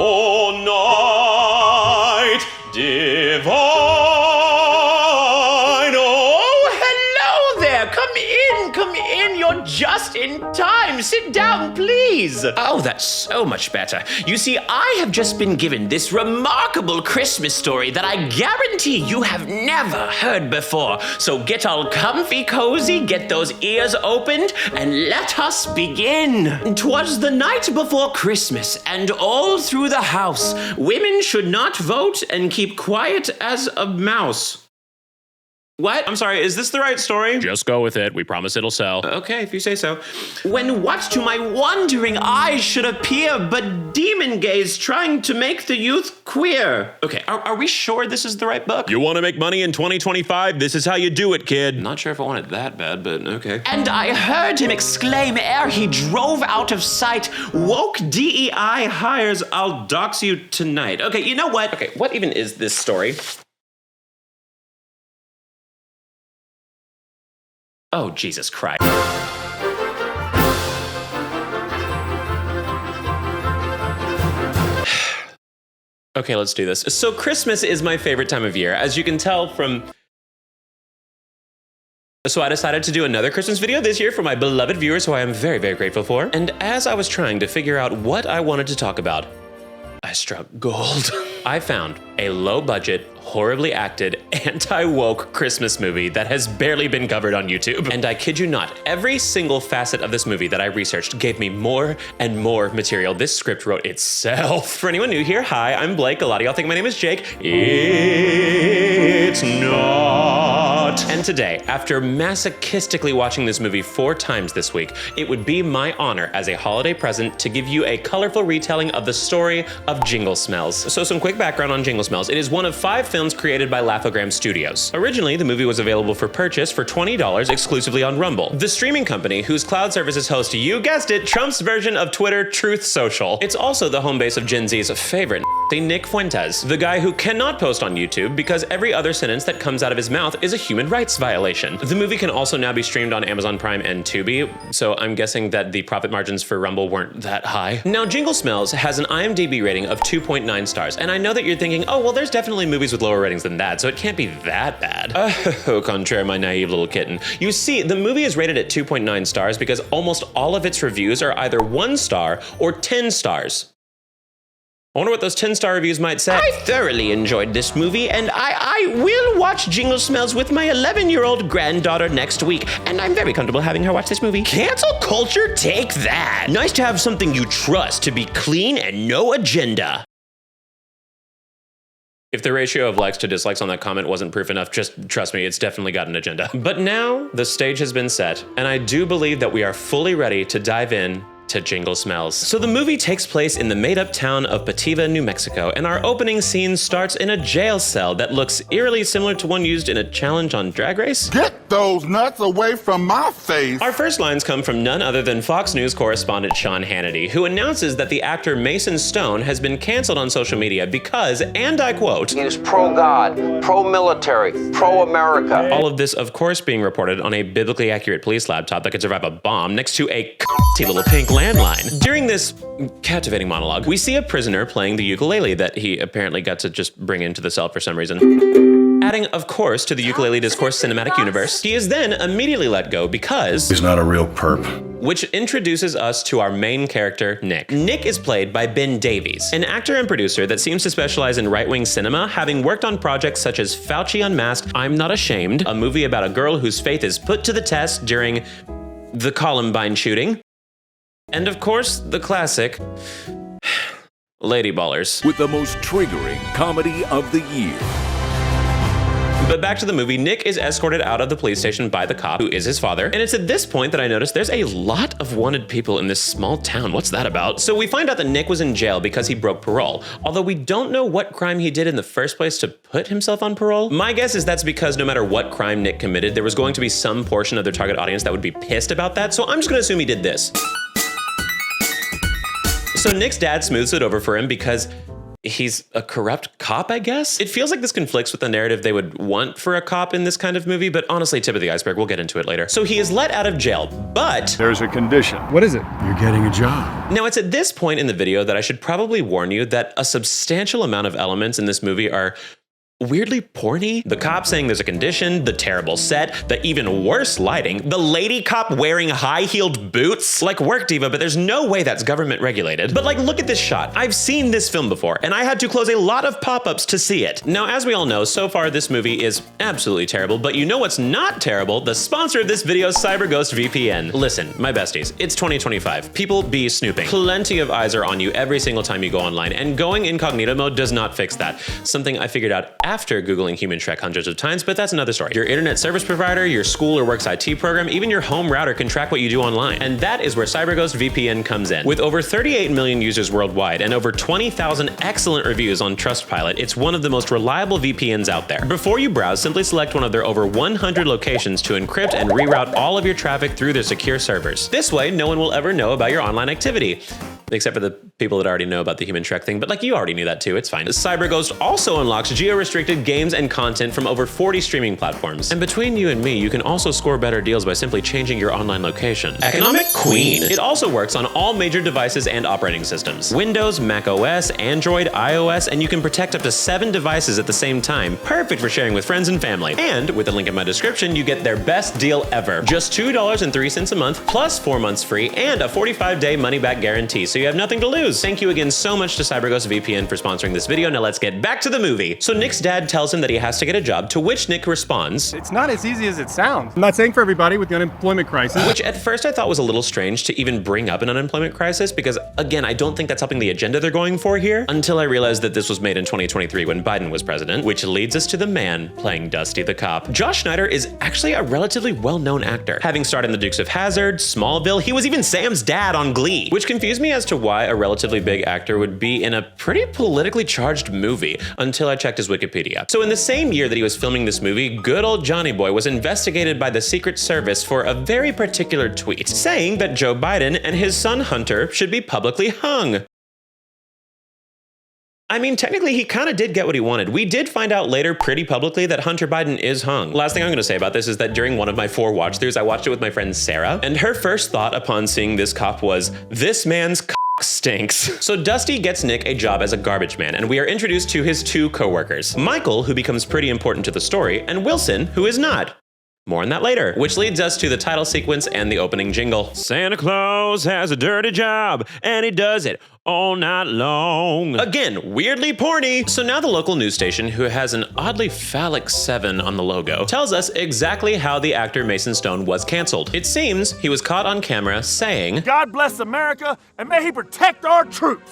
O night divine. Oh, hello there. Come in. You're just in time. Sit down, please. Oh, that's so much better. You see, I have just been given this remarkable Christmas story that I guarantee you have never heard before. So get all comfy cozy, get those ears opened, and let us begin. 'Twas the night before Christmas, and all through the house, women should not vote and keep quiet as a mouse. What? I'm sorry, is this the right story? Just go with it. We promise it'll sell. Okay, if you say so. When what to my wondering eyes should appear but demon gaze trying to make the youth queer. Okay, are we sure this is the right book? You want to make money in 2025? This is how you do it, kid. Not sure if I want it that bad, but okay. And I heard him exclaim ere he drove out of sight, woke DEI hires, I'll dox you tonight. Okay, you know what? Okay, what even is this story? Oh, Jesus Christ. Okay, let's do this. So Christmas is my favorite time of year, as you can tell from... So I decided to do another Christmas video this year for my beloved viewers, who I am very, very grateful for. And as I was trying to figure out what I wanted to talk about, I struck gold. I found a low-budget, horribly acted, anti-woke Christmas movie that has barely been covered on YouTube. And I kid you not, every single facet of this movie that I researched gave me more and more material. This script wrote itself. For anyone new here, hi, I'm Blake. A lot of y'all think my name is Jake. It's not. And today, after masochistically watching this movie 4 times this week, it would be my honor as a holiday present to give you a colorful retelling of the story of Jingle Smells. So some quick background on Jingle Smells. It is one of 5 films created by Laugh-O-Gram Studios. Originally, the movie was available for purchase for $20 exclusively on Rumble, the streaming company whose cloud services host, you guessed it, Trump's version of Twitter, Truth Social. It's also the home base of Gen Z's favorite, Nick Fuentes, the guy who cannot post on YouTube because every other sentence that comes out of his mouth is a human rights violation. The movie can also now be streamed on Amazon Prime and Tubi, so I'm guessing that the profit margins for Rumble weren't that high. Now, Jingle Smells has an IMDb rating of 2.9 stars, and I know that you're thinking, oh, well, there's definitely movies with lower ratings than that, so it can't be that bad. Au contraire, my naive little kitten. You see, the movie is rated at 2.9 stars because almost all of its reviews are either 1 star or 10 stars. I wonder what those 10-star reviews might say. I thoroughly enjoyed this movie, and I will watch Jingle Smells with my 11-year-old granddaughter next week, and I'm very comfortable having her watch this movie. Cancel culture, take that. Nice to have something you trust to be clean and no agenda. If the ratio of likes to dislikes on that comment wasn't proof enough, just trust me, it's definitely got an agenda. But now the stage has been set, and I do believe that we are fully ready to dive in to Jingle Smells. So the movie takes place in the made-up town of Pativa, New Mexico, and our opening scene starts in a jail cell that looks eerily similar to one used in a challenge on Drag Race. Get those nuts away from my face! Our first lines come from none other than Fox News correspondent Sean Hannity, who announces that the actor Mason Stone has been canceled on social media because, and I quote, he is pro-God, pro-military, pro-America. All of this, of course, being reported on a biblically accurate police laptop that could survive a bomb next to a little pink landline. During this captivating monologue, we see a prisoner playing the ukulele that he apparently got to just bring into the cell for some reason. Adding, of course, to the ukulele discourse cinematic universe, he is then immediately let go because he's not a real perp. Which introduces us to our main character, Nick. Nick is played by Ben Davies, an actor and producer that seems to specialize in right-wing cinema, having worked on projects such as Fauci Unmasked, I'm Not Ashamed, a movie about a girl whose faith is put to the test during the Columbine shooting, and of course, the classic, Lady Ballers. With the most triggering comedy of the year. But back to the movie, Nick is escorted out of the police station by the cop, who is his father. And it's at this point that I noticed there's a lot of wanted people in this small town. What's that about? So we find out that Nick was in jail because he broke parole, although we don't know what crime he did in the first place to put himself on parole. My guess is that's because no matter what crime Nick committed, there was going to be some portion of their target audience that would be pissed about that. So I'm just gonna assume he did this. So Nick's dad smooths it over for him because He's a corrupt cop, I guess? It feels like this conflicts with the narrative they would want for a cop in this kind of movie, but honestly, tip of the iceberg, we'll get into it later. So he is let out of jail, but there's a condition. What is it? You're getting a job. now it's at this point in the video that I should probably warn you that a substantial amount of elements in this movie are weirdly porny. The cop saying there's a condition, the terrible set, the even worse lighting, the lady cop wearing high-heeled boots. Like, work, diva, but there's no way that's government regulated. But like, look at this shot. I've seen this film before, and I had to close a lot of pop-ups to see it. Now, as we all know, so far this movie is absolutely terrible, but you know what's not terrible? The sponsor of this video, CyberGhost VPN. Listen, my besties, it's 2025. People be snooping. Plenty of eyes are on you every single time you go online, and going incognito mode does not fix that. Something I figured out after Googling Human Shrek hundreds of times, but that's another story. Your internet service provider, your school or work's IT program, even your home router can track what you do online. And that is where CyberGhost VPN comes in. With over 38 million users worldwide and over 20,000 excellent reviews on Trustpilot, it's one of the most reliable VPNs out there. Before you browse, simply select one of their over 100 locations to encrypt and reroute all of your traffic through their secure servers. This way, no one will ever know about your online activity. Except for the people that already know about the Human Shrek thing, but like, you already knew that too, it's fine. CyberGhost also unlocks geo-restricted games and content from over 40 streaming platforms. And between you and me, you can also score better deals by simply changing your online location. Economic Queen! It also works on all major devices and operating systems. Windows, Mac OS, Android, iOS, and you can protect up to 7 devices at the same time. Perfect for sharing with friends and family. And with the link in my description, you get their best deal ever. Just $2.03 a month, plus 4 months free, and a 45-day money-back guarantee, so you have nothing to lose. Thank you again so much to CyberGhost VPN for sponsoring this video. Now let's get back to the movie. So Nick's dad tells him that he has to get a job, to which Nick responds, It's not as easy as it sounds. I'm not saying for everybody with the unemployment crisis. which at first I thought was a little strange to even bring up an unemployment crisis, because again, I don't think that's helping the agenda they're going for here, until I realized that this was made in 2023 when Biden was president, which leads us to the man playing Dusty the cop. Josh Schneider is actually a relatively well-known actor. Having starred in The Dukes of Hazzard, Smallville, he was even Sam's dad on Glee, which confused me as to why a relatively big actor would be in a pretty politically charged movie, until I checked his Wikipedia. So in the same year that he was filming this movie, good old Johnny Boy was investigated by the Secret Service for a very particular tweet, saying that Joe Biden and his son Hunter should be publicly hung. I mean, technically, he kind of did get what he wanted. We did find out later pretty publicly that Hunter Biden is hung. Last thing I'm gonna say about this is that during one of my 4 watch-throughs, I watched it with my friend Sarah, and her first thought upon seeing this cop was, this man's stinks. So Dusty gets Nick a job as a garbage man, and we are introduced to his 2 co-workers, Michael, who becomes pretty important to the story, and Wilson, who is not. More on that later, which leads us to the title sequence and the opening jingle. Santa Claus has a dirty job, and he does it all night long. Again, weirdly porny. So now the local news station, who has an oddly phallic 7 on the logo, tells us exactly how the actor Mason Stone was canceled. It seems he was caught on camera saying, God bless America, and may he protect our troops.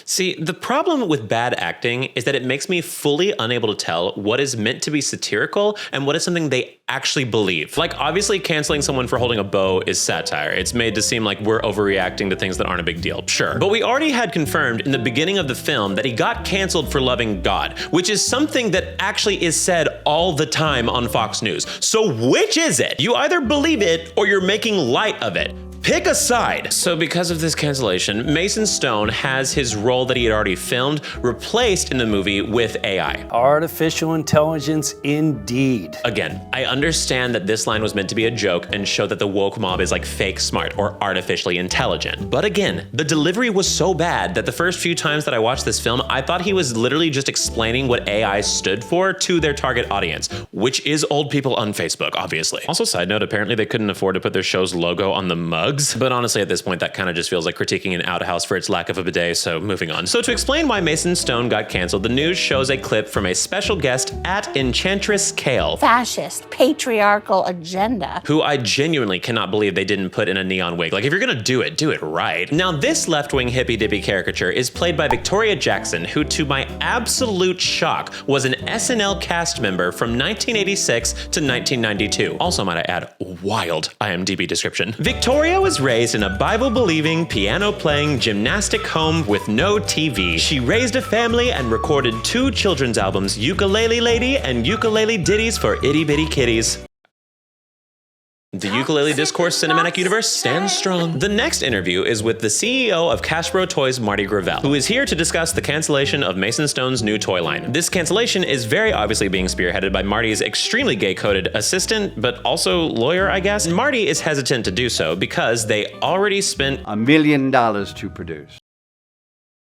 See, the problem with bad acting is that it makes me fully unable to tell what is meant to be satirical and what is something they actually believe. Like, obviously canceling someone for holding a bow is satire. It's made to seem like we're overreacting to things that aren't a big deal, sure. But we already had confirmed in the beginning of the film that he got canceled for loving God, which is something that actually is said all the time on Fox News. So which is it? You either believe it or you're making light of it. Pick a side. So because of this cancellation, Mason Stone has his role that he had already filmed replaced in the movie with AI. Artificial intelligence indeed. Again, I understand that this line was meant to be a joke and show that the woke mob is like fake smart or artificially intelligent. But again, the delivery was so bad that the first few times that I watched this film, I thought he was literally just explaining what AI stood for to their target audience, which is old people on Facebook, obviously. Also, side note, apparently they couldn't afford to put their show's logo on the mug. But honestly, at this point, that kind of just feels like critiquing an outhouse for its lack of a bidet, so moving on. So to explain why Mason Stone got canceled, the news shows a clip from a special guest at Enchantress Kale. Fascist, patriarchal agenda. Who I genuinely cannot believe they didn't put in a neon wig. Like, if you're gonna do it right. Now, this left-wing hippy-dippy caricature is played by Victoria Jackson, who, to my absolute shock, was an SNL cast member from 1986 to 1992. Also, might I add, wild IMDb description. Victoria was raised in a Bible-believing, piano-playing, gymnastic home with no TV. She raised a family and recorded 2 children's albums, Ukulele Lady and Ukulele Ditties for Itty Bitty Kitties. The Ukulele Discourse Cinematic Universe stands strong. The next interview is with the CEO of Hasbro Toys, Marty Gravel, who is here to discuss the cancellation of Mason Stone's new toy line. This cancellation is very obviously being spearheaded by Marty's extremely gay-coded assistant, but also lawyer, I guess. Marty is hesitant to do so because they already spent $1 million to produce.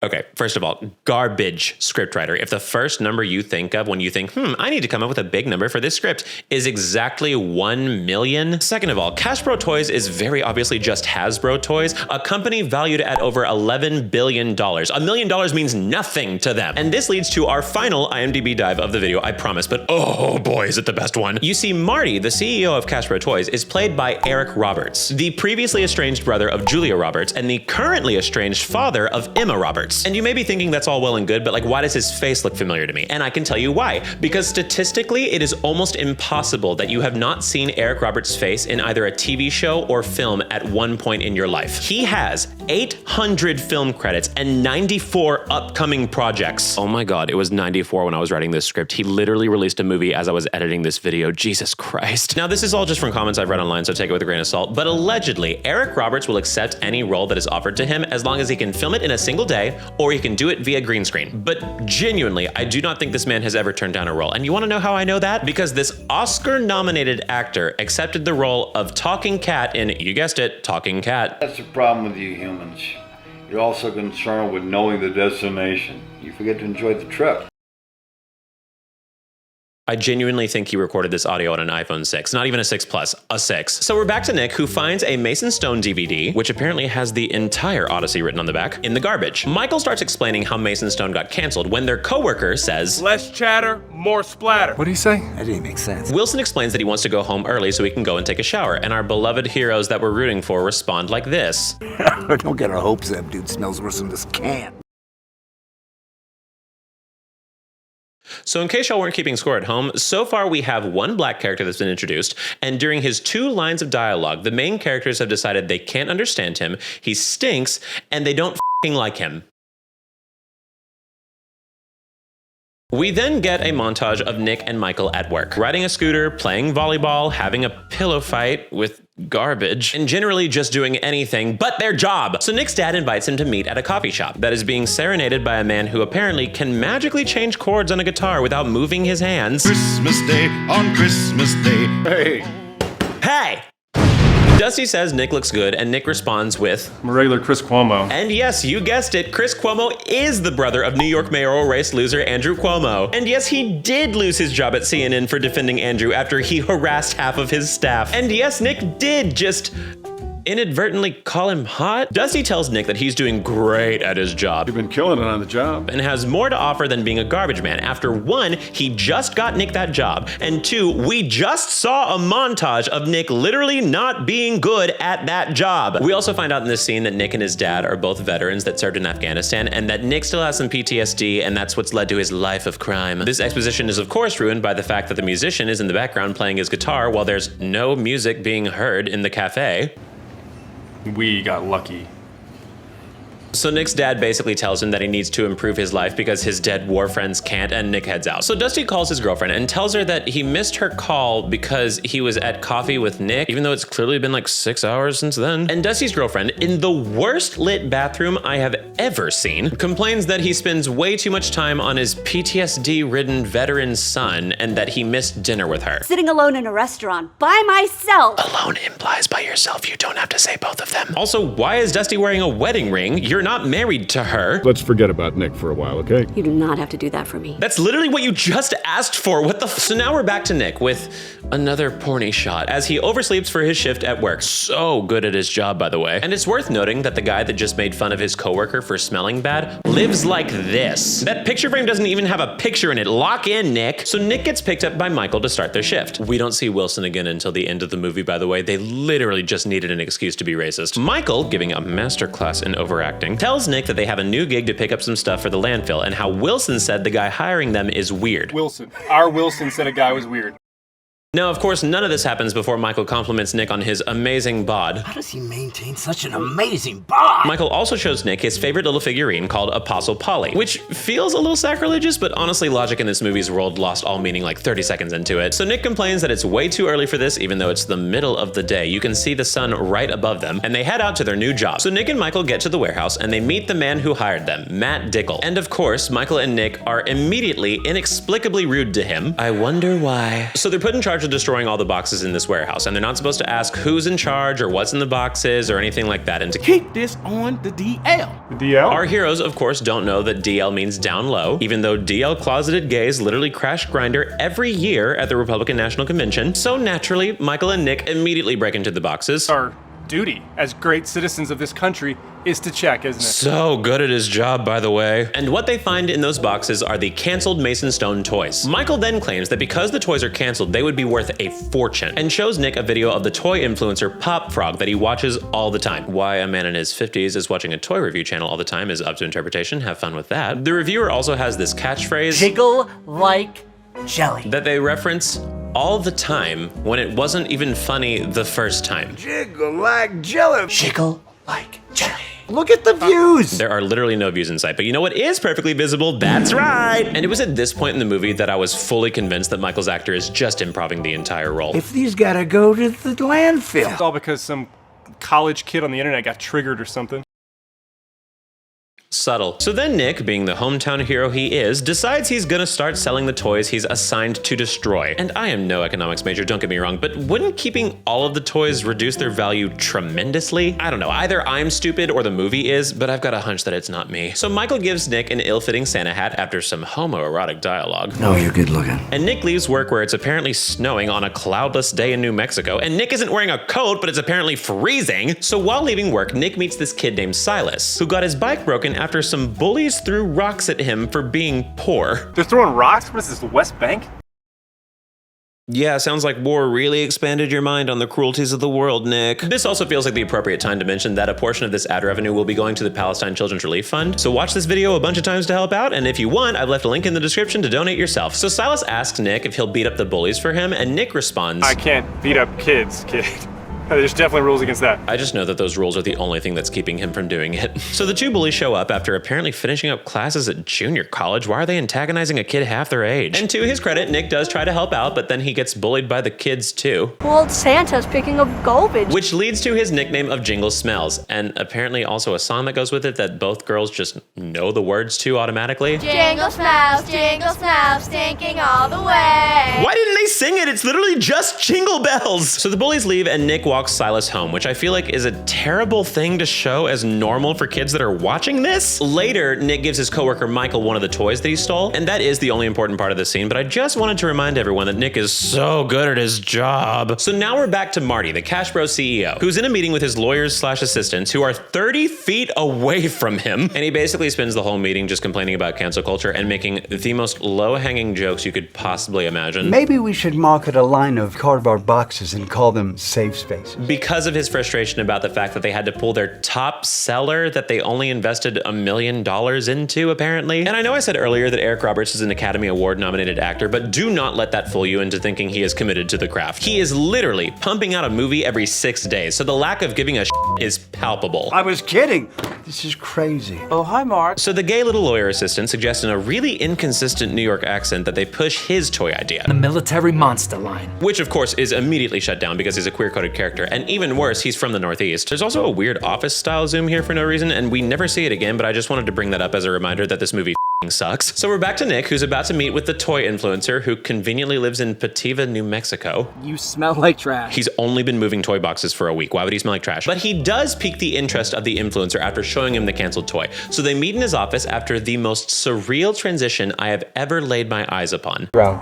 Okay, first of all, garbage scriptwriter. If the first number you think of when you think, I need to come up with a big number for this script is exactly 1 million. Second of all, Hasbro Toys is very obviously just Hasbro Toys, a company valued at over $11 billion. $1 million means nothing to them. And this leads to our final IMDb dive of the video, I promise, but oh boy, is it the best one. You see, Marty, the CEO of Hasbro Toys, is played by Eric Roberts, the previously estranged brother of Julia Roberts and the currently estranged father of Emma Roberts. And you may be thinking that's all well and good, but like, why does his face look familiar to me? And I can tell you why. Because statistically, it is almost impossible that you have not seen Eric Roberts' face in either a TV show or film at one point in your life. He has 800 film credits and 94 upcoming projects. Oh my God, it was 94 when I was writing this script. He literally released a movie as I was editing this video. Jesus Christ. Now, this is all just from comments I've read online, so take it with a grain of salt, but allegedly, Eric Roberts will accept any role that is offered to him as long as he can film it in a single day, or he can do it via green screen. But genuinely, I do not think this man has ever turned down a role. And you wanna know how I know that? Because this Oscar-nominated actor accepted the role of Talking Cat in, you guessed it, Talking Cat. That's the problem with you humans. You're also concerned with knowing the destination. You forget to enjoy the trip. I genuinely think he recorded this audio on an iPhone 6, not even a 6 Plus, a 6. So we're back to Nick, who finds a Mason Stone DVD, which apparently has the entire Odyssey written on the back, in the garbage. Michael starts explaining how Mason Stone got canceled when their coworker says, Less chatter, more splatter. What do you say? That didn't make sense. Wilson explains that he wants to go home early so he can go and take a shower, and our beloved heroes that we're rooting for respond like this. Don't get our hopes up, dude. Smells worse than this can. So in case y'all weren't keeping score at home, so far we have one black character that's been introduced, and during his 2 lines of dialogue, the main characters have decided they can't understand him, he stinks, and they don't f***ing like him. We then get a montage of Nick and Michael at work, riding a scooter, playing volleyball, having a pillow fight with garbage, and generally just doing anything but their job. So Nick's dad invites him to meet at a coffee shop that is being serenaded by a man who apparently can magically change chords on a guitar without moving his hands. Christmas Day on Christmas Day. Hey, Hey! Dusty says Nick looks good, and Nick responds with, I'm a regular Chris Cuomo. and yes, you guessed it, Chris Cuomo is the brother of New York mayoral race loser Andrew Cuomo. And yes, he did lose his job at CNN for defending Andrew after he harassed half of his staff. And yes, Nick did just inadvertently call him hot. Dusty tells Nick that he's doing great at his job You've been killing it on the job. and has more to offer than being a garbage man. After 1, he just got Nick that job, and 2, we just saw a montage of Nick literally not being good at that job. We also find out in this scene that Nick and his dad are both veterans that served in Afghanistan, and that Nick still has some PTSD, and that's what's led to his life of crime. This exposition is of course ruined by the fact that the musician is in the background playing his guitar while there's no music being heard in the cafe. We got lucky. So Nick's dad basically tells him that he needs to improve his life because his dead war friends can't, and Nick heads out. So Dusty calls his girlfriend and tells her that he missed her call because he was at coffee with Nick, even though it's clearly been like 6 hours since then. And Dusty's girlfriend, in the worst lit bathroom I have ever seen, complains that he spends way too much time on his PTSD-ridden veteran son and that he missed dinner with her. Sitting alone in a restaurant by myself. Alone implies by yourself, you don't have to say both of them. Also, why is Dusty wearing a wedding ring? You're not married to her. Let's forget about Nick for a while, okay? You do not have to do that for me. That's literally what you just asked for. What the f— So now we're back to Nick with another porny shot as he oversleeps for his shift at work. So good at his job, by the way. And it's worth noting that the guy that just made fun of his coworker for smelling bad lives like this. That picture frame doesn't even have a picture in it. Lock in, Nick. So Nick gets picked up by Michael to start their shift. We don't see Wilson again until the end of the movie, by the way. They literally just needed an excuse to be racist. Michael, giving a masterclass in overacting, tells Nick that they have a new gig to pick up some stuff for the landfill and how Wilson said the guy hiring them is weird. Wilson. Our Wilson said a guy was weird. Now, of course, none of this happens before Michael compliments Nick on his amazing bod. How does he maintain such an amazing bod? Michael also shows Nick his favorite little figurine called Apostle Polly, which feels a little sacrilegious, but honestly, logic in this movie's world lost all meaning like 30 seconds into it. So Nick complains that it's way too early for this, even though it's the middle of the day. You can see the sun right above them, and they head out to their new job. So Nick and Michael get to the warehouse, and they meet the man who hired them, Matt Dickel. And of course, Michael and Nick are immediately, inexplicably rude to him. I wonder why. So they're put in charge of destroying all the boxes in this warehouse, and they're not supposed to ask who's in charge or what's in the boxes or anything like that. And to Keep this on the DL. The DL? Our heroes, of course, don't know that DL means down low, even though DL closeted gays literally crash Grindr every year at the Republican National Convention. So naturally, Michael and Nick immediately break into the boxes. Our duty as great citizens of this country is to check, isn't it? So good at his job, by the way. And what they find in those boxes are the canceled Mason Stone toys. Michael then claims that because the toys are canceled, they would be worth a fortune, and shows Nick a video of the toy influencer Pop Frog that he watches all the time. Why a man in his 50s is watching a toy review channel all the time is up to interpretation. Have fun with that. The reviewer also has this catchphrase, Jiggle like jelly. that they reference all the time when it wasn't even funny the first time. Jiggle like jelly. Jiggle like jelly. Look at the views! There are literally no views in sight, but you know what is perfectly visible? That's right! And it was at this point in the movie that I was fully convinced that Michael's actor is just improving the entire role. If these gotta go to the landfill. It's all because some college kid on the internet got triggered or something. Subtle. So then Nick, being the hometown hero he is, decides he's gonna start selling the toys he's assigned to destroy. And I am no economics major, don't get me wrong, but wouldn't keeping all of the toys reduce their value tremendously? I don't know, either I'm stupid or the movie is, but I've got a hunch that it's not me. So Michael gives Nick an ill-fitting Santa hat after some homoerotic dialogue. No, you're good looking. And Nick leaves work where it's apparently snowing on a cloudless day in New Mexico, and Nick isn't wearing a coat, but it's apparently freezing. So while leaving work, Nick meets this kid named Silas, who got his bike broken after some bullies threw rocks at him for being poor. They're throwing rocks? What is this, the West Bank? Yeah, sounds like war really expanded your mind on the cruelties of the world, Nick. This also feels like the appropriate time to mention that a portion of this ad revenue will be going to the Palestine Children's Relief Fund. So watch this video a bunch of times to help out, and if you want, I've left a link in the description to donate yourself. So Silas asks Nick if he'll beat up the bullies for him, and Nick responds, I can't beat up kids, kid. There's definitely rules against that. I just know that those rules are the only thing that's keeping him from doing it. So the two bullies show up after apparently finishing up classes at junior college. Why are they antagonizing a kid half their age? And to his credit, Nick does try to help out, but then he gets bullied by the kids too. Well, Santa's picking up garbage. Which leads to his nickname of Jingle Smells, and apparently also a song that goes with it that both girls just know the words to automatically. Jingle smells, stinking all the way. Why didn't they sing it? It's literally just Jingle Bells. So the bullies leave and Nick walks Silas home, which I feel like is a terrible thing to show as normal for kids that are watching this. Later, Nick gives his coworker Michael one of the toys that he stole, and that is the only important part of the scene, but I just wanted to remind everyone that Nick is so good at his job. So now we're back to Marty, the Cash Bros CEO, who's in a meeting with his lawyers/assistants who are 30 feet away from him, and he basically spends the whole meeting just complaining about cancel culture and making the most low-hanging jokes you could possibly imagine. Maybe we should market a line of cardboard boxes and call them safe spaces. Because of his frustration about the fact that they had to pull their top seller that they only invested $1 million into, apparently. And I know I said earlier that Eric Roberts is an Academy Award nominated actor, but do not let that fool you into thinking he is committed to the craft. He is literally pumping out a movie every 6 days, so the lack of giving a shit is palpable. I was kidding. This is crazy. Oh, hi, Mark. So the gay little lawyer assistant suggests in a really inconsistent New York accent that they push his toy idea. The military monster line. Which of course is immediately shut down because he's a queer-coded character, and even worse, he's from the Northeast. There's also a weird Office-style zoom here for no reason, and we never see it again, but I just wanted to bring that up as a reminder that this movie sucks. So we're back to Nick, who's about to meet with the toy influencer who conveniently lives in Pativa, New Mexico. You smell like trash. He's only been moving toy boxes for a week. Why would he smell like trash? But he does pique the interest of the influencer after showing him the canceled toy. So they meet in his office after the most surreal transition I have ever laid my eyes upon. Proud.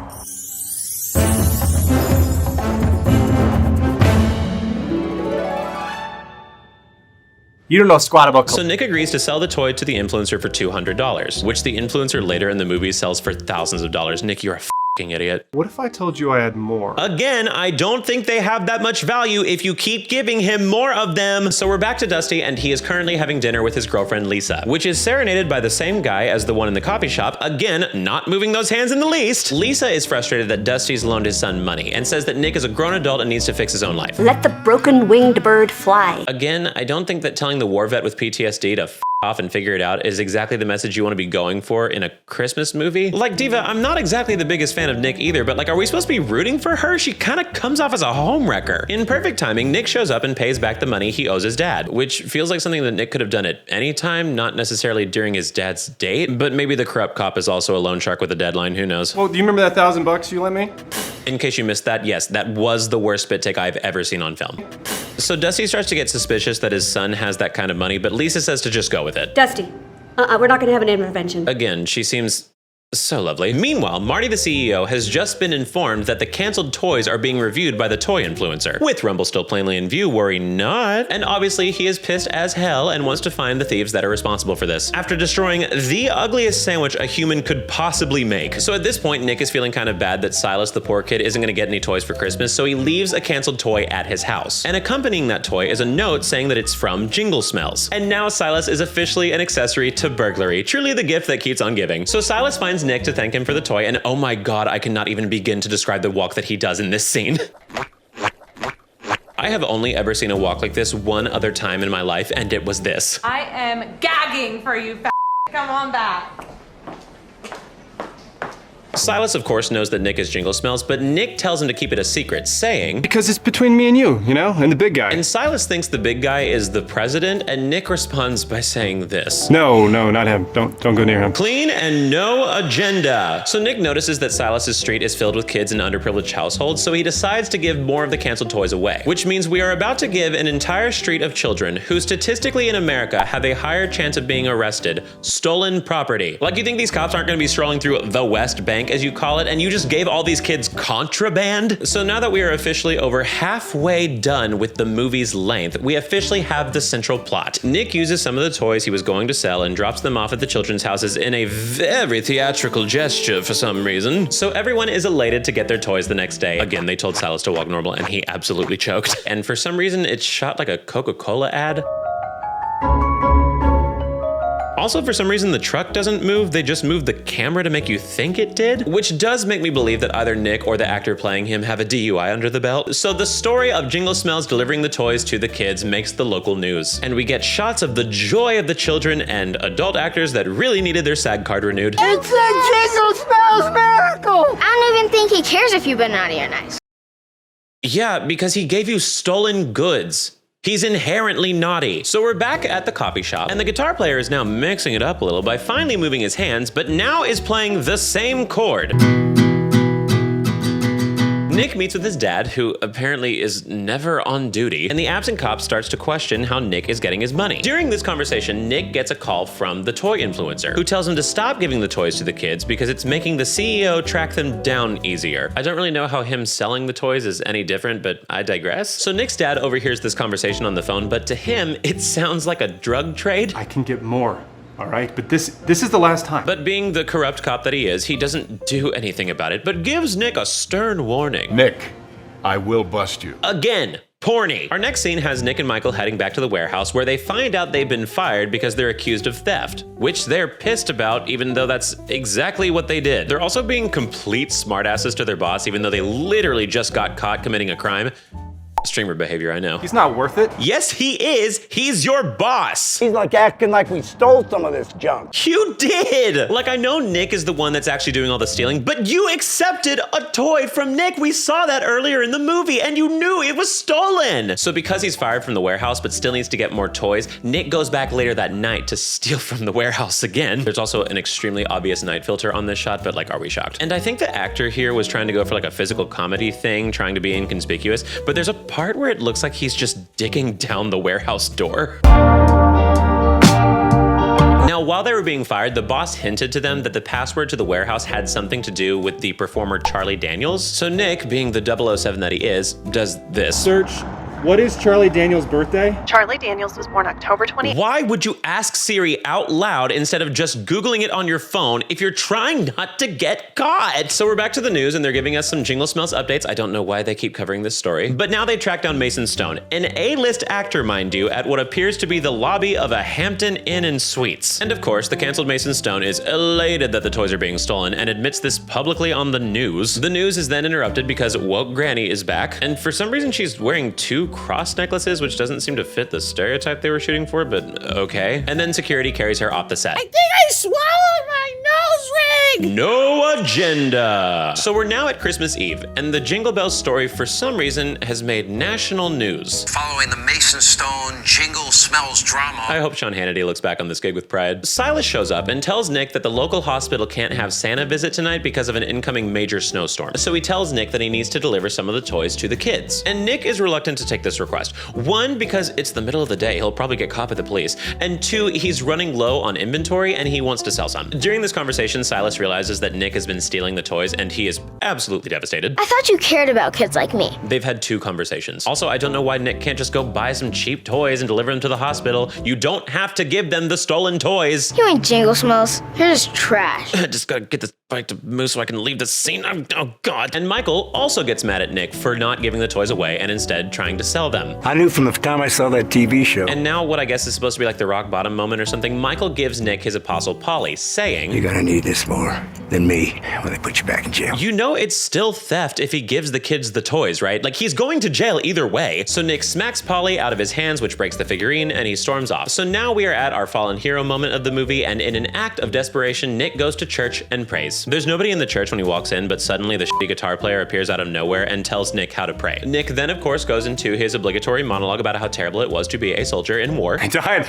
You don't know squat about So Nick agrees to sell the toy to the influencer for $200, which the influencer later in the movie sells for thousands of dollars. Nick, you're a idiot. What if I told you I had more? Again, I don't think they have that much value if you keep giving him more of them. So we're back to Dusty, and he is currently having dinner with his girlfriend Lisa, which is serenaded by the same guy as the one in the coffee shop. Again, not moving those hands in the least. Lisa is frustrated that Dusty's loaned his son money and says that Nick is a grown adult and needs to fix his own life. Let the broken winged bird fly. Again, I don't think that telling the war vet with PTSD to f off and figure it out is exactly the message you want to be going for in a Christmas movie. Like, Diva, I'm not exactly the biggest fan of Nick either, but like, are we supposed to be rooting for her? She kind of comes off as a homewrecker. In perfect timing, Nick shows up and pays back the money he owes his dad, which feels like something that Nick could have done at any time, not necessarily during his dad's date, but maybe the corrupt cop is also a loan shark with a deadline, who knows? Well, do you remember that $1,000 you lent me? In case you missed that, yes, that was the worst spit take I've ever seen on film. So Dusty starts to get suspicious that his son has that kind of money, but Lisa says to just go with it. Dusty, we're not gonna have an intervention. Again, she seems so lovely. Meanwhile, Marty the CEO has just been informed that the canceled toys are being reviewed by the toy influencer. With Rumble still plainly in view, worry not. And obviously he is pissed as hell and wants to find the thieves that are responsible for this, after destroying the ugliest sandwich a human could possibly make. So at this point, Nick is feeling kind of bad that Silas, the poor kid, isn't gonna get any toys for Christmas, so he leaves a canceled toy at his house. And accompanying that toy is a note saying that it's from Jingle Smells. And now Silas is officially an accessory to burglary, truly the gift that keeps on giving. So Silas finds Nick to thank him for the toy, and oh my god, I cannot even begin to describe the walk that he does in this scene. I have only ever seen a walk like this one other time in my life, and it was this. I am gagging for you, come on back. Silas, of course, knows that Nick is Jingle Smells, but Nick tells him to keep it a secret, saying, Because it's between me and you know, and the big guy. And Silas thinks the big guy is the president, and Nick responds by saying this. No, not him. Don't go near him. Clean and no agenda. So Nick notices that Silas's street is filled with kids in underprivileged households, so he decides to give more of the canceled toys away, which means we are about to give an entire street of children who statistically in America have a higher chance of being arrested stolen property. Like, you think these cops aren't gonna be strolling through the West Bank, as you call it, and you just gave all these kids contraband? So now that we are officially over halfway done with the movie's length, we officially have the central plot. Nick uses some of the toys he was going to sell and drops them off at the children's houses in a very theatrical gesture for some reason. So everyone is elated to get their toys the next day. Again, they told Silas to walk normal and he absolutely choked. And for some reason, it's shot like a Coca-Cola ad. Also, for some reason, the truck doesn't move, they just move the camera to make you think it did, which does make me believe that either Nick or the actor playing him have a DUI under the belt. So the story of Jingle Smells delivering the toys to the kids makes the local news, and we get shots of the joy of the children and adult actors that really needed their SAG card renewed. It's a Jingle Smells miracle! I don't even think he cares if you've been naughty or nice. Yeah, because he gave you stolen goods. He's inherently naughty. So we're back at the coffee shop, and the guitar player is now mixing it up a little by finally moving his hands, but now is playing the same chord. Nick meets with his dad, who apparently is never on duty, and the absent cop starts to question how Nick is getting his money. During this conversation, Nick gets a call from the toy influencer, who tells him to stop giving the toys to the kids because it's making the CEO track them down easier. I don't really know how him selling the toys is any different, but I digress. So Nick's dad overhears this conversation on the phone, but to him, it sounds like a drug trade. I can get more. All right, but this is the last time. But being the corrupt cop that he is, he doesn't do anything about it, but gives Nick a stern warning. Nick, I will bust you. Again, porny. Our next scene has Nick and Michael heading back to the warehouse where they find out they've been fired because they're accused of theft, which they're pissed about even though that's exactly what they did. They're also being complete smartasses to their boss even though they literally just got caught committing a crime. Streamer behavior, I know. He's not worth it. Yes, he is. He's your boss. He's like acting like we stole some of this junk. You did. Like, I know Nick is the one that's actually doing all the stealing, but you accepted a toy from Nick. We saw that earlier in the movie, and you knew it was stolen. So because he's fired from the warehouse, but still needs to get more toys, Nick goes back later that night to steal from the warehouse again. There's also an extremely obvious night filter on this shot, but like, are we shocked? And I think the actor here was trying to go for like a physical comedy thing, trying to be inconspicuous, but there's a part where it looks like he's just digging down the warehouse door. Now, while they were being fired, the boss hinted to them that the password to the warehouse had something to do with the performer Charlie Daniels. So Nick, being the 007 that he is, does this. Search What is Charlie Daniels' birthday? Charlie Daniels was born October 20th. Why would you ask Siri out loud instead of just Googling it on your phone if you're trying not to get caught? So we're back to the news and they're giving us some Jingle Smells updates. I don't know why they keep covering this story. But now they track down Mason Stone, an A-list actor, mind you, at what appears to be the lobby of a Hampton Inn and Suites. And of course, the canceled Mason Stone is elated that the toys are being stolen and admits this publicly on the news. The news is then interrupted because woke Granny is back, and for some reason she's wearing 2 cross necklaces, which doesn't seem to fit the stereotype they were shooting for, but okay. And then security carries her off the set. I think I swallowed my nose ring! No agenda! So we're now at Christmas Eve, and the Jingle Bells story for some reason has made national news. Following the Mason Stone Jingle Smells drama. I hope Sean Hannity looks back on this gig with pride. Silas shows up and tells Nick that the local hospital can't have Santa visit tonight because of an incoming major snowstorm. So he tells Nick that he needs to deliver some of the toys to the kids. And Nick is reluctant to take this request. 1, because it's the middle of the day, he'll probably get caught by the police. And 2, he's running low on inventory and he wants to sell some. During this conversation, Silas realizes that Nick has been stealing the toys and he is absolutely devastated. I thought you cared about kids like me. They've had 2 conversations. Also, I don't know why Nick can't just go buy some cheap toys and deliver them to the hospital. You don't have to give them the stolen toys. You ain't Jingle Smells. You're just trash. I just gotta get this bike to move so I can leave the scene. Oh God. And Michael also gets mad at Nick for not giving the toys away and instead trying to sell them. I knew from the time I saw that TV show. And now what I guess is supposed to be like the rock bottom moment or something, Michael gives Nick his apostle Polly, saying, "You're gonna need this more than me when they put you back in jail." You know it's still theft if he gives the kids the toys, right? Like he's going to jail either way. So Nick smacks Polly out of his hands, which breaks the figurine, and he storms off. So now we are at our fallen hero moment of the movie, and in an act of desperation, Nick goes to church and prays. There's nobody in the church when he walks in, but suddenly the shitty guitar player appears out of nowhere and tells Nick how to pray. Nick then, of course, goes into his obligatory monologue about how terrible it was to be a soldier in war. I died.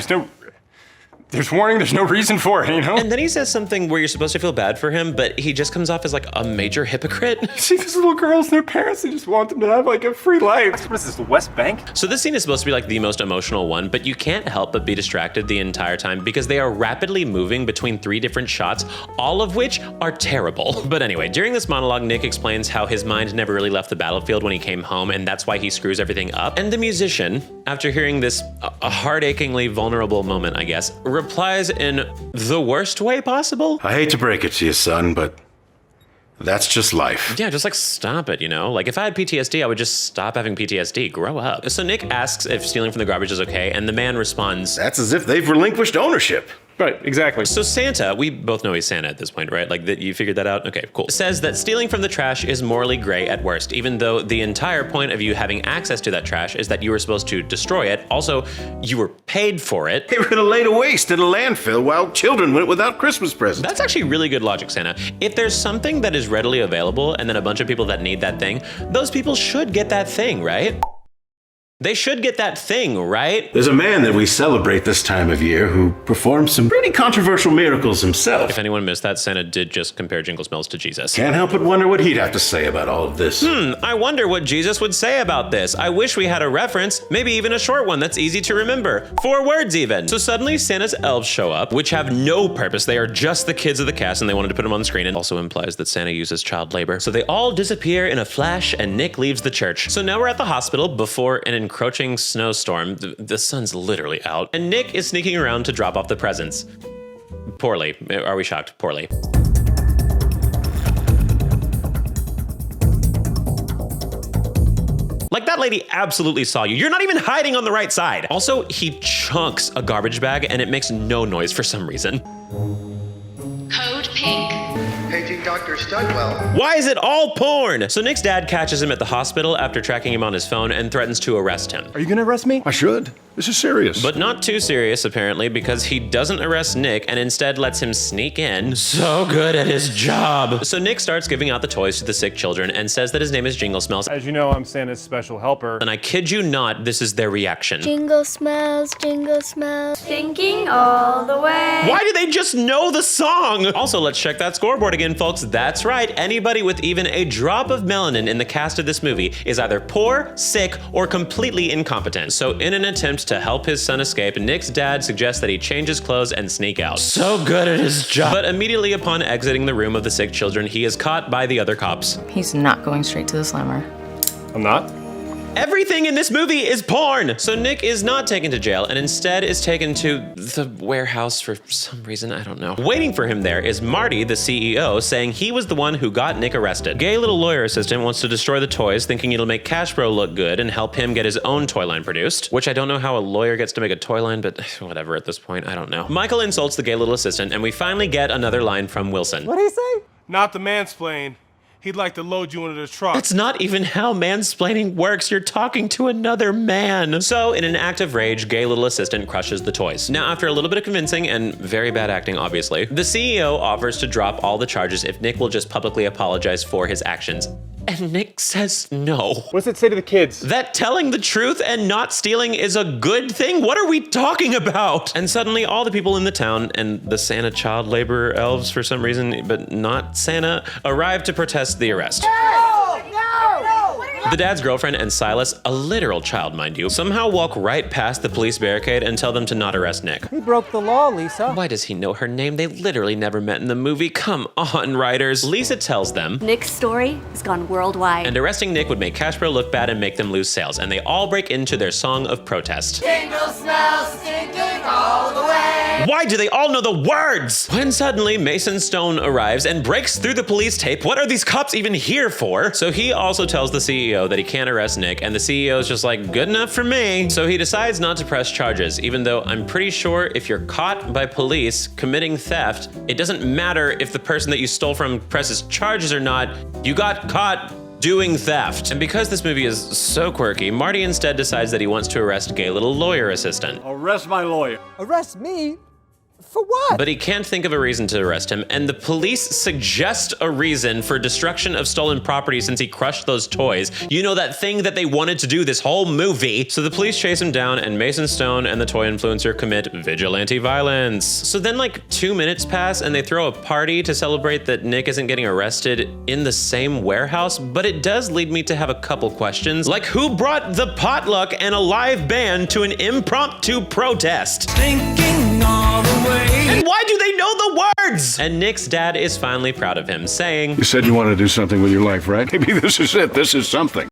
There's warning, there's no reason for it, you know? And then he says something where you're supposed to feel bad for him, but he just comes off as like a major hypocrite. See these little girls and their parents, they just want them to have like a free life. What is this, the West Bank? So this scene is supposed to be like the most emotional one, but you can't help but be distracted the entire time because they are rapidly moving between 3 different shots, all of which are terrible. But anyway, during this monologue, Nick explains how his mind never really left the battlefield when he came home, and that's why he screws everything up. And the musician, after hearing this a heart-achingly vulnerable moment, I guess, replies in the worst way possible. I hate to break it to you, son, but that's just life. Yeah, just like stop it, you know? Like if I had PTSD, I would just stop having PTSD, grow up. So Nick asks if stealing from the garbage is okay, and the man responds, "That's as if they've relinquished ownership." Right, exactly. So Santa, we both know he's Santa at this point, right? Like that, you figured that out? Okay, cool. Says that stealing from the trash is morally gray at worst, even though the entire point of you having access to that trash is that you were supposed to destroy it. Also, you were paid for it. They were gonna lay to waste in a landfill while children went without Christmas presents. That's actually really good logic, Santa. If there's something that is readily available and then a bunch of people that need that thing, those people should get that thing, right? They should get that thing, right? There's a man that we celebrate this time of year who performed some pretty controversial miracles himself. If anyone missed that, Santa did just compare Jingle Smells to Jesus. Can't help but wonder what he'd have to say about all of this. I wonder what Jesus would say about this. I wish we had a reference, maybe even a short one that's easy to remember. 4 words even. So suddenly Santa's elves show up, which have no purpose. They are just the kids of the cast and they wanted to put them on the screen, and also implies that Santa uses child labor. So they all disappear in a flash and Nick leaves the church. So now we're at the hospital before an encroaching snowstorm. The sun's literally out, and Nick is sneaking around to drop off the presents. Poorly. Are we shocked? Poorly. Like that lady absolutely saw you. You're not even hiding on the right side. Also, he chunks a garbage bag and it makes no noise for some reason. Code pink. Paging Dr. Studwell. Why is it all porn? So Nick's dad catches him at the hospital after tracking him on his phone and threatens to arrest him. Are you gonna arrest me? I should. This is serious. But not too serious, apparently, because he doesn't arrest Nick and instead lets him sneak in. So good at his job. So Nick starts giving out the toys to the sick children and says that his name is Jingle Smells. As you know, I'm Santa's special helper. And I kid you not, this is their reaction. Jingle smells, thinking all the way. Why do they just know the song? Also, let's check that scoreboard again, folks. That's right, anybody with even a drop of melanin in the cast of this movie is either poor, sick, or completely incompetent. So in an attempt to help his son escape, Nick's dad suggests that he change his clothes and sneak out. So good at his job. But immediately upon exiting the room of the sick children, he is caught by the other cops. He's not going straight to the slammer. I'm not? Everything in this movie is porn! So Nick is not taken to jail and instead is taken to the warehouse for some reason, I don't know. Waiting for him there is Marty, the CEO, saying he was the one who got Nick arrested. Gay little lawyer assistant wants to destroy the toys, thinking it'll make Cash Bro look good and help him get his own toy line produced, which I don't know how a lawyer gets to make a toy line, but whatever at this point, I don't know. Michael insults the gay little assistant and we finally get another line from Wilson. What'd he say? Not the mansplain. He'd like to load you into the truck. That's not even how mansplaining works. You're talking to another man. So, in an act of rage, gay little assistant crushes the toys. Now, after a little bit of convincing and very bad acting, obviously, the CEO offers to drop all the charges if Nick will just publicly apologize for his actions. And Nick says no. What's it say to the kids? That telling the truth and not stealing is a good thing? What are we talking about? And suddenly all the people in the town and the Santa child laborer elves for some reason, but not Santa, arrive to protest the arrest. The dad's girlfriend and Silas, a literal child mind you, somehow walk right past the police barricade and tell them to not arrest Nick. He broke the law, Lisa. Why does he know her name? They literally never met in the movie. Come on, writers. Lisa tells them Nick's story has gone worldwide. And arresting Nick would make Cash Bro look bad and make them lose sales, and they all break into their song of protest. Jingle smells stinking all the way. Why do they all know the words? When suddenly Mason Stone arrives and breaks through the police tape, what are these cops even here for? So he also tells the CEO that he can't arrest Nick, and the CEO is just like, good enough for me. So he decides not to press charges, even though I'm pretty sure if you're caught by police committing theft, it doesn't matter if the person that you stole from presses charges or not, you got caught doing theft. And because this movie is so quirky, Marty instead decides that he wants to arrest gay little lawyer assistant. Arrest my lawyer. Arrest me? For what? But he can't think of a reason to arrest him, and the police suggest a reason for destruction of stolen property since he crushed those toys. You know, that thing that they wanted to do this whole movie. So the police chase him down, and Mason Stone and the toy influencer commit vigilante violence. So then like 2 minutes pass, and they throw a party to celebrate that Nick isn't getting arrested in the same warehouse, but it does lead me to have a couple questions. Like, who brought the potluck and a live band to an impromptu protest? Thinking all the way. And why do they know the words? And Nick's dad is finally proud of him, saying, You said you wanted to do something with your life, right? Maybe this is it. This is something.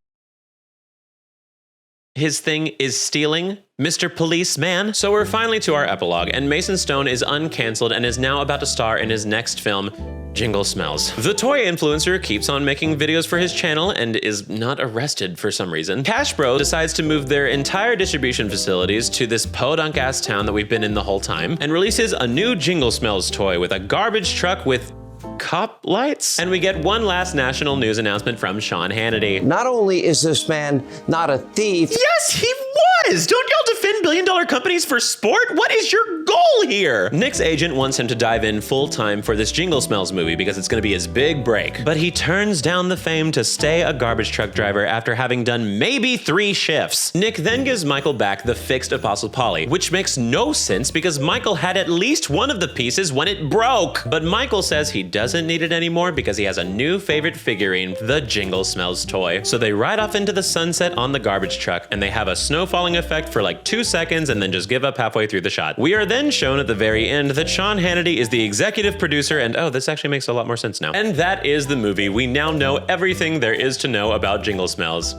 his thing is stealing, Mr. Policeman. So we're finally to our epilogue, and Mason Stone is uncanceled and is now about to star in his next film, Jingle Smells. The toy influencer keeps on making videos for his channel and is not arrested for some reason. Cash Bro decides to move their entire distribution facilities to this podunk-ass town that we've been in the whole time, and releases a new Jingle Smells toy with a garbage truck with cop lights? And we get one last national news announcement from Sean Hannity. Not only is this man not a thief— Yes, he was! Don't y'all defend billion-dollar companies for sport? What is your goal here? Nick's agent wants him to dive in full-time for this Jingle Smells movie because it's gonna be his big break. But he turns down the fame to stay a garbage truck driver after having done maybe 3 shifts. Nick then gives Michael back the fixed Apostle Polly, which makes no sense because Michael had at least one of the pieces when it broke. But Michael says he doesn't need it anymore because he has a new favorite figurine, the Jingle Smells toy. So they ride off into the sunset on the garbage truck, and they have a snow falling effect for like 2 seconds and then just give up halfway through the shot. We are then shown at the very end that Sean Hannity is the executive producer, and oh, this actually makes a lot more sense now. And that is the movie. We now know everything there is to know about Jingle Smells.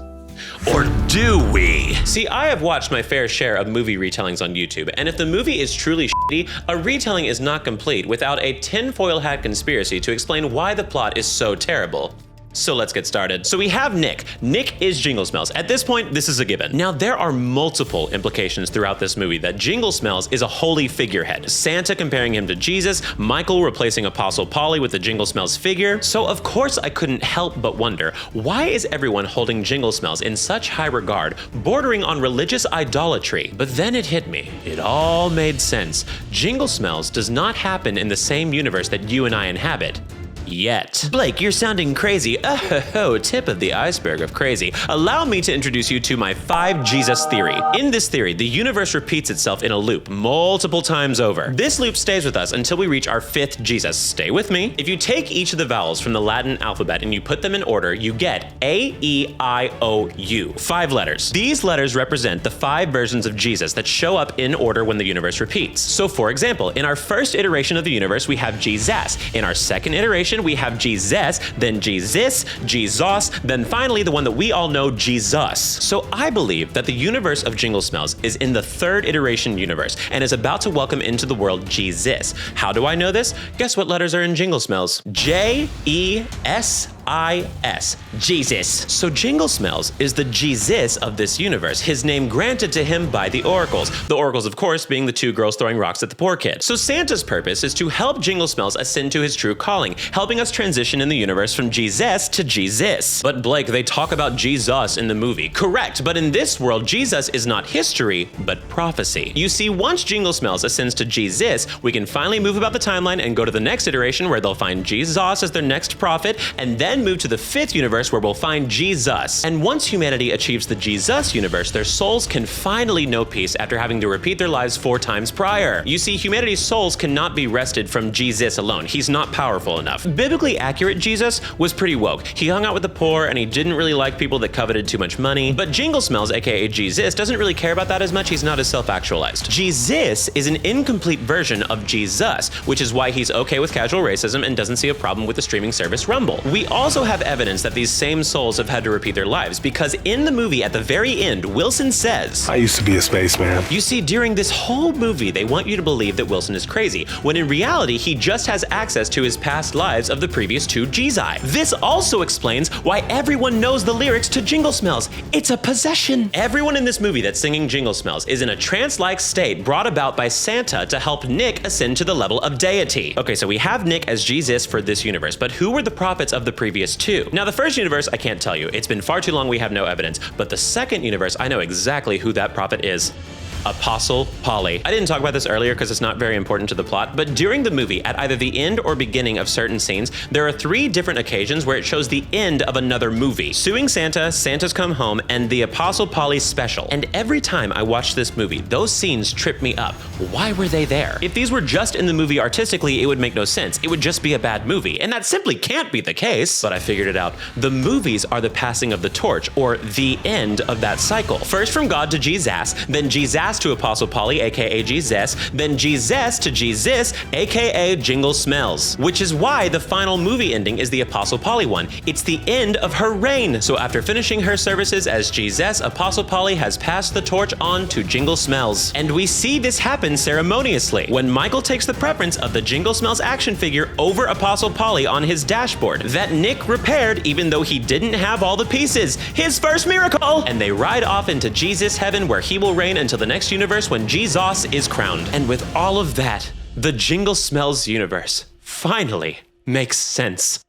Or do we? See, I have watched my fair share of movie retellings on YouTube, and if the movie is truly shitty, a retelling is not complete without a tinfoil hat conspiracy to explain why the plot is so terrible. So let's get started. So we have Nick. Nick is Jingle Smells. At this point, this is a given. Now, there are multiple implications throughout this movie that Jingle Smells is a holy figurehead. Santa comparing him to Jesus, Michael replacing Apostle Polly with the Jingle Smells figure. So of course I couldn't help but wonder, why is everyone holding Jingle Smells in such high regard, bordering on religious idolatry? But then it hit me. It all made sense. Jingle Smells does not happen in the same universe that you and I inhabit. Yet. Blake, you're sounding crazy. Oh, tip of the iceberg of crazy. Allow me to introduce you to my 5 Jesus theory. In this theory, the universe repeats itself in a loop multiple times over. This loop stays with us until we reach our 5th Jesus. Stay with me. If you take each of the vowels from the Latin alphabet and you put them in order, you get A, E, I, O, U. 5 letters. These letters represent the 5 versions of Jesus that show up in order when the universe repeats. So for example, in our first iteration of the universe, we have Jesus. In our second iteration, iteration, we have Jesus, then Jesus, Jesus, then finally the one that we all know, Jesus. So I believe that the universe of Jingle Smells is in the third iteration universe and is about to welcome into the world Jesus. How do I know this? Guess what letters are in Jingle Smells? J-E-S-I-S. Jesus. So Jingle Smells is the Jesus of this universe, his name granted to him by the oracles. The oracles, of course, being the two girls throwing rocks at the poor kid. So Santa's purpose is to help Jingle Smells ascend to his true calling, helping us transition in the universe from Jesus to Jesus. But Blake, they talk about Jesus in the movie. Correct, but in this world, Jesus is not history, but prophecy. You see, once Jingle Smells ascends to Jesus, we can finally move about the timeline and go to the next iteration where they'll find Jesus as their next prophet, and then move to the fifth universe where we'll find Jesus. And once humanity achieves the Jesus universe, their souls can finally know peace after having to repeat their lives 4 times prior. You see, humanity's souls cannot be wrested from Jesus alone. He's not powerful enough. Biblically accurate Jesus was pretty woke. He hung out with the poor and he didn't really like people that coveted too much money. But Jingle Smells, aka Jesus, doesn't really care about that as much. He's not as self-actualized. Jesus is an incomplete version of Jesus, which is why he's okay with casual racism and doesn't see a problem with the streaming service Rumble. We also have evidence that these same souls have had to repeat their lives, because in the movie at the very end, Wilson says, I used to be a spaceman. You see, during this whole movie, they want you to believe that Wilson is crazy, when in reality, he just has access to his past lives of the previous 2 Gezi. This also explains why everyone knows the lyrics to Jingle Smells. It's a possession. Everyone in this movie that's singing Jingle Smells is in a trance-like state brought about by Santa to help Nick ascend to the level of deity. Okay, so we have Nick as Jesus for this universe, but who were the prophets of the previous 2? Now, the first universe, I can't tell you. It's been far too long, we have no evidence. But the second universe, I know exactly who that prophet is. Apostle Polly. I didn't talk about this earlier because it's not very important to the plot, but during the movie, at either the end or beginning of certain scenes, there are 3 different occasions where it shows the end of another movie. Suing Santa, Santa's Come Home, and the Apostle Polly special. And every time I watch this movie, those scenes trip me up. Why were they there? If these were just in the movie artistically, it would make no sense. It would just be a bad movie, and that simply can't be the case. But I figured it out. The movies are the passing of the torch, or the end of that cycle. First from God to Jesus, then Jesus to Apostle Polly, aka Jesus, then Jesus to Jesus, aka Jingle Smells. Which is why the final movie ending is the Apostle Polly one. It's the end of her reign. So after finishing her services as Jesus, Apostle Polly has passed the torch on to Jingle Smells. And we see this happen ceremoniously when Michael takes the preference of the Jingle Smells action figure over Apostle Polly on his dashboard that Nick repaired even though he didn't have all the pieces. His first miracle! And they ride off into Jesus heaven where he will reign until the next universe when Jesus is crowned. And with all of that, the Jingle Smells universe finally makes sense.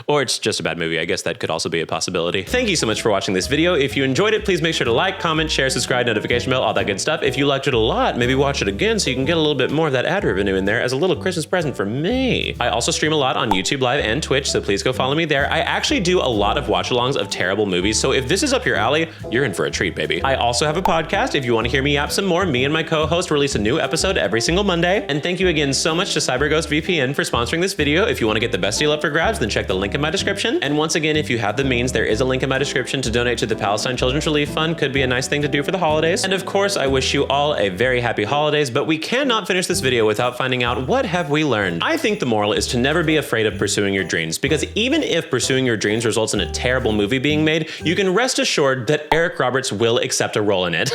Or it's just a bad movie. I guess that could also be a possibility. Thank you so much for watching this video. If you enjoyed it, please make sure to like, comment, share, subscribe, notification bell, all that good stuff. If you liked it a lot, maybe watch it again so you can get a little bit more of that ad revenue in there as a little Christmas present for me. I also stream a lot on YouTube Live and Twitch, so please go follow me there. I actually do a lot of watch-alongs of terrible movies, so if this is up your alley, you're in for a treat, baby. I also have a podcast. If you want to hear me yap some more, me and my co-host release a new episode every single Monday. And thank you again so much to CyberGhost VPN for sponsoring this video. If you want to get the best deal up for grabs, then check the link in my description. And once again, if you have the means, there is a link in my description to donate to the Palestine Children's Relief Fund. Could be a nice thing to do for the holidays. And of course, I wish you all a very happy holidays, but we cannot finish this video without finding out what have we learned. I think the moral is to never be afraid of pursuing your dreams, because even if pursuing your dreams results in a terrible movie being made, you can rest assured that Eric Roberts will accept a role in it.